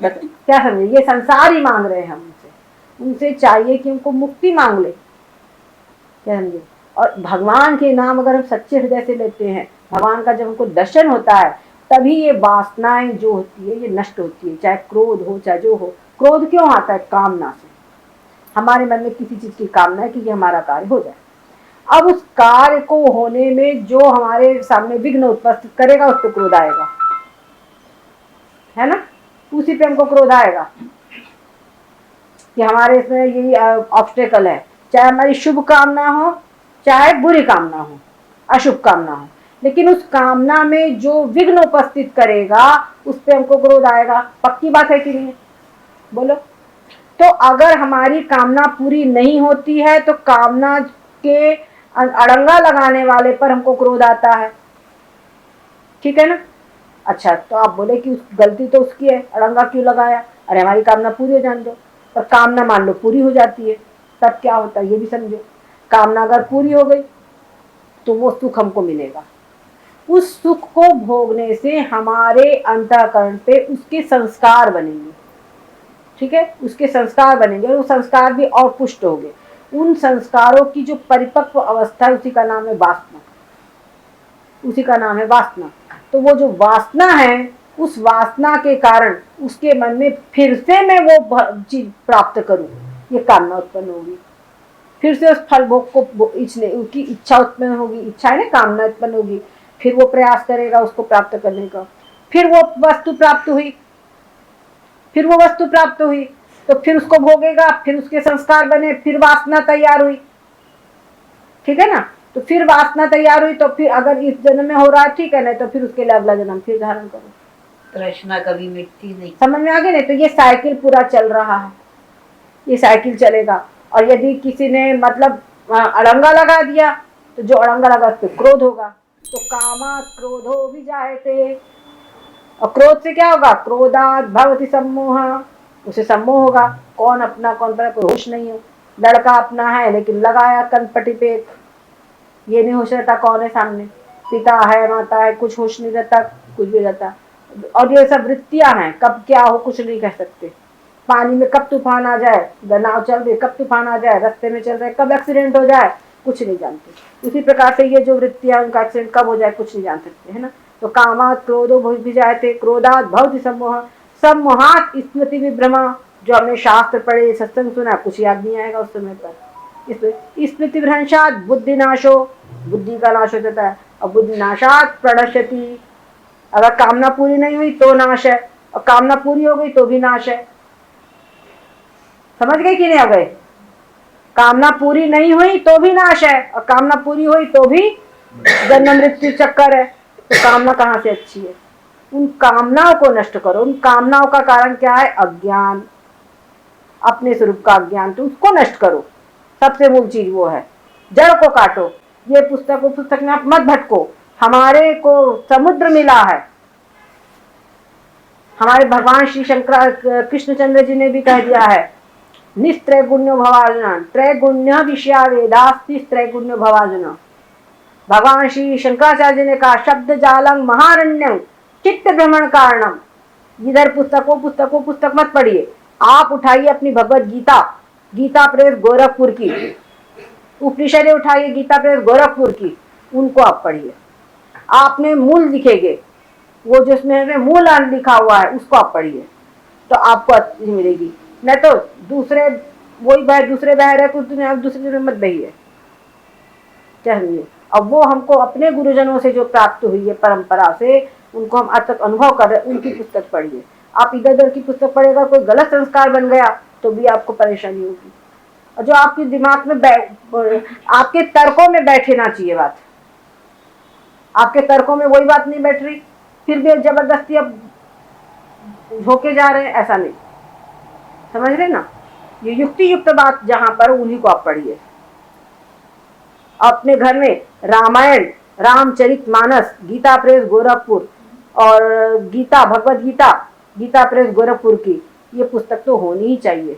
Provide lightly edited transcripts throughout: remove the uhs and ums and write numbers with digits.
क्या समझे, ये संसार ही मांग रहे हैं हम उनसे चाहिए कि उनको मुक्ति मांग ले। क्या समझे। और भगवान के नाम अगर हम सच्चे हृदय से लेते हैं, भगवान का जब हमको दर्शन होता है, तभी ये वासनाएं जो होती है ये नष्ट होती है। चाहे क्रोध हो चाहे जो हो। क्रोध क्यों आता है? कामना से। हमारे मन में किसी चीज की कामना है कि ये हमारा कार्य हो जाए। अब उस कार्य को होने में जो हमारे सामने विघ्न उपस्थित करेगा उस पर क्रोध आएगा, है ना। उसी पे हमको क्रोध आएगा कि हमारे इसमें यही ऑब्स्टेकल है। चाहे हमारी शुभ कामना हो चाहे बुरी कामना हो, अशुभ कामना हो, लेकिन उस कामना में जो विघ्न उपस्थित करेगा उस पे हमको क्रोध आएगा। पक्की बात है कि नहीं? बोलो। तो अगर हमारी कामना पूरी नहीं होती है तो कामना के अड़ंगा लगाने वाले पर हमको क्रोध आता है, ठीक है ना। अच्छा, तो आप बोले कि गलती तो उसकी है, अड़ंगा क्यों लगाया? अरे हमारी कामना पूरी हो जाने दो। और कामना मान लो पूरी हो जाती है, तब क्या होता है ये भी समझो। कामना अगर पूरी हो गई तो वो सुख हमको मिलेगा। उस सुख को भोगने से हमारे अंतःकरण पे उसके संस्कार बनेंगे, ठीक है। उसके संस्कार बनेंगे और वो संस्कार भी और पुष्ट होंगे। उन संस्कारों की जो परिपक्व अवस्था है उसी का नाम है वासना, उसी का नाम है वासना। तो वो जो वासना है, उस वासना के कारण उसके मन में फिर से मैं वो चीज प्राप्त करूं, ये कामना उत्पन्न होगी। फिर से उस फल भोग को उसकी इच्छा उत्पन्न होगी, इच्छा है ना, कामना उत्पन्न होगी। फिर वो प्रयास करेगा उसको प्राप्त करने का। फिर वो वस्तु प्राप्त हुई, फिर वो वस्तु प्राप्त हुई तो फिर उसको भोगेगा, फिर उसके संस्कार बने, फिर वासना तैयार हुई, ठीक है ना। तो फिर वासना तैयार हुई तो फिर अगर इस जन्म में हो रहा है ठीक है, नहीं तो फिर उसके लिए अगला जन्म फिर धारण करो। तृष्णा कभी मिटती नहीं। समझ में आ गई? नहीं तो ये साइकिल पूरा चल रहा है, ये साइकिल चलेगा। और यदि किसी ने मतलब अड़ंगा लगा दिया तो जो अड़ंगा लगा उस पर क्रोध होगा। तो कामा क्रोधो भी जायते, और क्रोध से क्या होगा? क्रोधात भवति सम्मोह, उसे सम्मोह होगा। कौन अपना कौन पर, कोई होश नहीं है। लड़का अपना है लेकिन लगाया कनपटी पे, ये नहीं होश रहता कौन है सामने, पिता है माता है, कुछ होश नहीं रहता, कुछ भी रहता। और ये सब वृत्तियां हैं, कब क्या हो कुछ नहीं कह सकते। पानी में कब तूफान आ जाए, नाव चल रही कब तूफान आ जाए, रास्ते में चल रहे कब एक्सीडेंट हो जाए, कुछ नहीं जानते। उसी प्रकार से ये जो वृत्तियां, उनका एक्सीडेंट कब हो जाए कुछ नहीं जान सकते, है ना। तो कामात क्रोधो भी जाते, क्रोधात भवति सम्मोह, सम्मोहात स्मृति विभ्रमा। जो हमने शास्त्र पढ़े सत्संग सुना कुछ याद नहीं आएगा उस समय पर। स्मृति भ्रंशात बुद्धि नाशो, बुद्धि का नाश हो जाता है। और बुद्धि नाशात प्रणश्यति, अगर कामना पूरी नहीं हुई तो नाश है, और कामना पूरी हो गई तो भी नाश है। समझ गए कि नहीं आ गए? कामना पूरी नहीं हुई तो भी नाश है, और कामना पूरी हुई तो भी जन्म मृत्यु चक्कर है। तो कामना कहाँ से अच्छी है? उन कामनाओं को नष्ट करो। उन कामनाओं का कारण क्या है? अज्ञान, अपने स्वरूप का अज्ञान। तो उसको नष्ट करो, सबसे मूल चीज वो है। जड़ को काटो। ये पुस्तक में आप मत भटको। हमारे को समुद्र मिला है। हमारे भगवान श्री शंकर कृष्णचंद्र जी ने भी कह दिया है, निस्त्रैगुण्यो भवार्जुन, त्रैगुण्य विषया वेदास्ति त्रैगुण्यो भवार्जुन। भगवान श्री शंकराचार्य ने कहा, शब्द जालम महारण्यम चित्त भ्रमण कारणम। इधर पुस्तक मत पढ़िए, आप उठाइए अपनी भगवत गीता, गीता प्रेस गोरखपुर की, उपनिषदें उठाइए गीता प्रेस गोरखपुर की, उनको आप पढ़िए। आपने मूल दिखेंगे, वो जिसमें मूल अर्थ लिखा हुआ है उसको आप पढ़िए, तो आपको अच्छी मिलेगी। नहीं तो दूसरे वही बह दूसरे बह रहे कुछ दुनिया दूसरी दुनिया मत बहिए, चाहिए। अब वो हमको अपने गुरुजनों से जो प्राप्त हुई है परंपरा से, उनको हम आज तक अनुभव कर रहे हैं, उनकी पुस्तक पढ़िए। आप इधर उधर की पुस्तक पढ़ेगा, कोई गलत संस्कार बन गया तो भी आपको परेशानी होगी। और जो आपके दिमाग में आपके तर्कों में बैठे ना चाहिए बात, आपके तर्कों में वही बात नहीं बैठ रही, फिर भी जबरदस्ती अब झोंके जा रहे हैं, ऐसा नहीं। समझ रहे ना? ये युक्ति युक्त बात जहां पर, उन्हीं को आप पढ़िए। अपने घर में रामायण, रामचरितमानस, गीता प्रेस गोरखपुर और गीता, भगवत गीता, गीता प्रेस गोरखपुर की ये पुस्तक तो होनी ही चाहिए।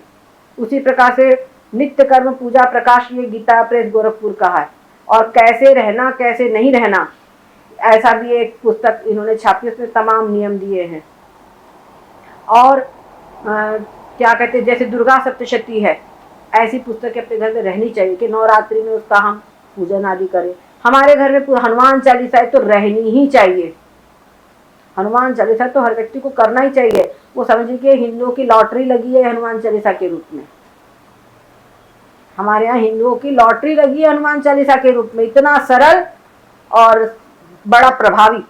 उसी प्रकार से नित्य कर्म पूजा प्रकाश, ये गीता प्रेस गोरखपुर का है। और कैसे रहना कैसे नहीं रहना, ऐसा भी एक पुस्तक इन्होंने छापी, उसमें तमाम नियम दिए हैं। और क्या कहते हैं, जैसे दुर्गा सप्तशती है, ऐसी पुस्तकें अपने घर में रहनी चाहिए कि नवरात्रि में उसका हम पूजन आदि करें। हमारे घर में हनुमान चालीसा तो रहनी ही चाहिए। हनुमान चालीसा तो हर व्यक्ति को करना ही चाहिए। वो समझिए कि हिंदुओं की लॉटरी लगी है हनुमान चालीसा के रूप में। हमारे यहाँ हिंदुओं की लॉटरी लगी है हनुमान चालीसा के रूप में, इतना सरल और बड़ा प्रभावी।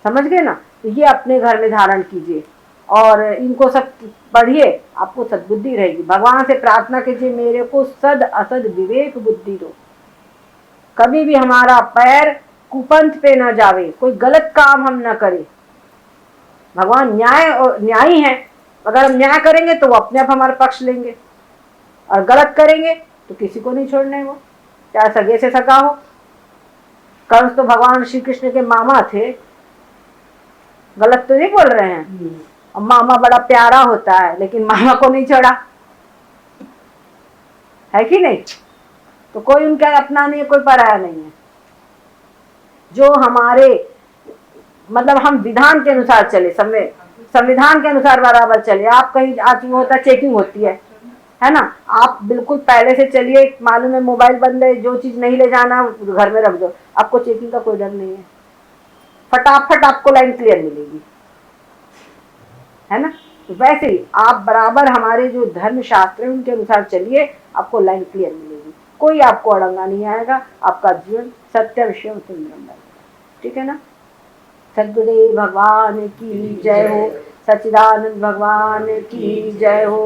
समझ गए ना? तो ये अपने घर में धारण कीजिए और इनको सब पढ़िए, आपको सद्बुद्धि रहेगी। भगवान से प्रार्थना कीजिए, मेरे को सद असद विवेक बुद्धि दो, कभी भी हमारा पैर कुपंथ पे न जावे, कोई गलत काम हम न करें। भगवान न्यायी हैं, अगर हम न्याय करेंगे तो वो अपने आप हमारा पक्ष लेंगे, और गलत करेंगे तो किसी को नहीं छोड़ने वो, चाहे सगे से सगा हो। कंस तो भगवान श्री कृष्ण के मामा थे, गलत तो नहीं बोल रहे हैं। और मामा बड़ा प्यारा होता है, लेकिन मामा को नहीं छोड़ा, है कि नहीं? तो कोई उनका अपना नहीं है, कोई पराया नहीं है। जो हमारे मतलब हम विधान के अनुसार चले, संविधान के अनुसार बराबर चले। आप कहीं आज वो होता चेकिंग होती है ना, आप बिल्कुल पहले से चलिए, मालूम है मोबाइल बंद है, जो चीज नहीं ले जाना घर में रख दो, आपको चेकिंग का कोई डर नहीं है, फटाफट आपको लाइन क्लियर मिलेगी, है ना? तो वैसे ही आप बराबर हमारे जो धर्म शास्त्र है उनके अनुसार चलिए, आपको लाइन क्लियर मिलेगी, कोई आपको अड़ंगा नहीं आएगा, आपका जीवन सत्य विषय सुंदरम रहेगा। ठीक है ना? सद्गुरुदेव भगवान की जय हो, सच्चिदानंद भगवान की जय हो।